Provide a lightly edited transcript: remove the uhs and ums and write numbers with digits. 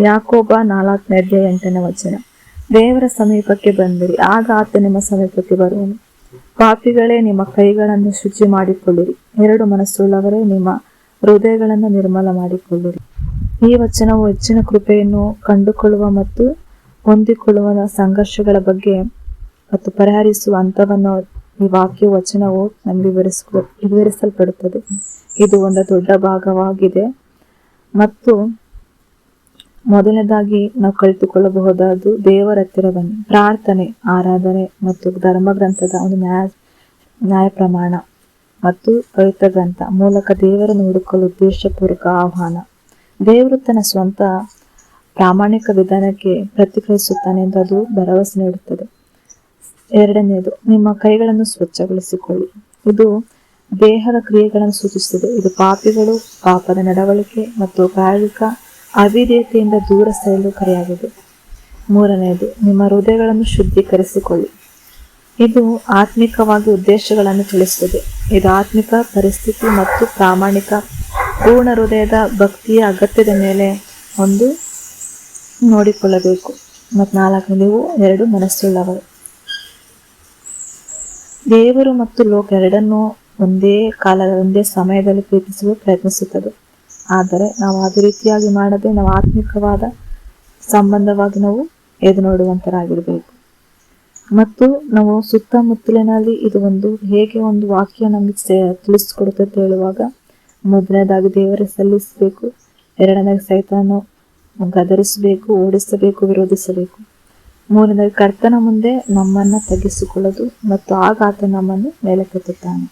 ಯಾಕೋಬ 4:8. ದೇವರ ಸಮೀಪಕ್ಕೆ ಬಂದಿರಿ, ಆಗ ಆತ ನಿಮ್ಮ ಸಮೀಪಕ್ಕೆ ಬರುವನು. ಪಾಪಿಗಳೇ, ನಿಮ್ಮ ಕೈಗಳನ್ನು ಶುಚಿ ಮಾಡಿಕೊಳ್ಳಿರಿ, 2 ಮನಸ್ಸುಳ್ಳವರೇ, ನಿಮ್ಮ ಹೃದಯಗಳನ್ನು ನಿರ್ಮಲ ಮಾಡಿಕೊಳ್ಳಿರಿ. ಈ ವಚನವು ಹೆಚ್ಚಿನ ಕೃಪೆಯನ್ನು ಕಂಡುಕೊಳ್ಳುವ ಮತ್ತು ಹೊಂದಿಕೊಳ್ಳುವ ಸಂಘರ್ಷಗಳ ಬಗ್ಗೆ ಮತ್ತು ಪರಿಹರಿಸುವ ಹಂತವನ್ನು ಈ ವಾಕ್ಯ ವಚನವು ನಮಗೆ ವಿವರಿಸಲ್ಪಡುತ್ತದೆ. ಇದು ಒಂದು ದೊಡ್ಡ ಭಾಗವಾಗಿದೆ ಮತ್ತು ಮೊದಲನೇದಾಗಿ ನಾವು ಕಲಿತುಕೊಳ್ಳಬಹುದಾದ್ದು ದೇವರ ಹತ್ತಿರ ಬನ್ನಿ. ಪ್ರಾರ್ಥನೆ, ಆರಾಧನೆ ಮತ್ತು ಧರ್ಮಗ್ರಂಥದ ಒಂದು ನ್ಯಾಯ ಪ್ರಮಾಣ ಮತ್ತು ಪವಿತ್ರ ಗ್ರಂಥ ಮೂಲಕ ದೇವರನ್ನು ಹುಡುಕಲು ಉದ್ದೇಶಪೂರ್ವಕ ಆಹ್ವಾನ. ದೇವರು ತನ್ನ ಸ್ವಂತ ಪ್ರಾಮಾಣಿಕ ವಿಧಾನಕ್ಕೆ ಪ್ರತಿಕ್ರಿಯಿಸುತ್ತಾನೆ ಎಂದು ಅದು ಭರವಸೆ ನೀಡುತ್ತದೆ. 2ನೇದು, ನಿಮ್ಮ ಕೈಗಳನ್ನು ಸ್ವಚ್ಛಗೊಳಿಸಿಕೊಳ್ಳಿ. ಇದು ದೇಹದ ಕ್ರಿಯೆಗಳನ್ನು ಸೂಚಿಸುತ್ತದೆ. ಇದು ಪಾಪಿಗಳು ಪಾಪದ ನಡವಳಿಕೆ ಮತ್ತು ಪ್ರಾಯೋಗಿಕ ಅವಿಧೇಯತೆಯಿಂದ ದೂರ ಸರಿಯಲು ಕರೆಯಾಗಿದೆ. 3ನೇದು, ನಿಮ್ಮ ಹೃದಯಗಳನ್ನು ಶುದ್ಧೀಕರಿಸಿಕೊಳ್ಳಿ. ಇದು ಆತ್ಮಿಕವಾಗಿ ಉದ್ದೇಶಗಳನ್ನು ತಿಳಿಸುತ್ತದೆ. ಇದು ಆತ್ಮಿಕ ಪರಿಸ್ಥಿತಿ ಮತ್ತು ಪ್ರಾಮಾಣಿಕ ಪೂರ್ಣ ಹೃದಯದ ಭಕ್ತಿಯ ಅಗತ್ಯದ ಮೇಲೆ ಒಂದು ನೋಡಿಕೊಳ್ಳಬೇಕು. ಮತ್ತು 4ನೇದು, 2 ಮನಸ್ಸುಳ್ಳವರು. ದೇವರು ಮತ್ತು ಲೋಕ ಎರಡನ್ನೂ ಒಂದೇ ಸಮಯದಲ್ಲಿ ಪ್ರೀತಿಸಲು ಪ್ರಯತ್ನಿಸುತ್ತದೆ. ಆದರೆ ನಾವು ಅದೇ ರೀತಿಯಾಗಿ ಮಾಡದೆ ನಾವು ಆತ್ಮಿಕವಾದ ಸಂಬಂಧವಾಗಿ ನಾವು ಎದು ನೋಡುವಂತರಾಗಿರ್ಬೇಕು. ಮತ್ತು ನಾವು ಸುತ್ತಮುತ್ತಲಿನಲ್ಲಿ ಇದು ಹೇಗೆ ಒಂದು ವಾಕ್ಯ ನಮಗೆ ತಿಳಿಸ್ಕೊಡುತ್ತೆ ಅಂತ ಹೇಳುವಾಗ, ಮೊದಲನೇದಾಗಿ ದೇವರ ಸಲ್ಲಿಸಬೇಕು, 2ನೇದಾಗಿ ಸೈತಾನನು ಗದರಿಸಬೇಕು, ಓಡಿಸಬೇಕು, ವಿರೋಧಿಸಬೇಕು, 3ನೇದಾಗಿ ಕರ್ತನ ಮುಂದೆ ನಮ್ಮನ್ನ ತಗ್ಗಿಸಿಕೊಳ್ಳೋದು ಮತ್ತು ಆಗ ಆತ ನಮ್ಮನ್ನು ಮೇಲಕ್ಕೆತ್ತುತ್ತಾನೆ.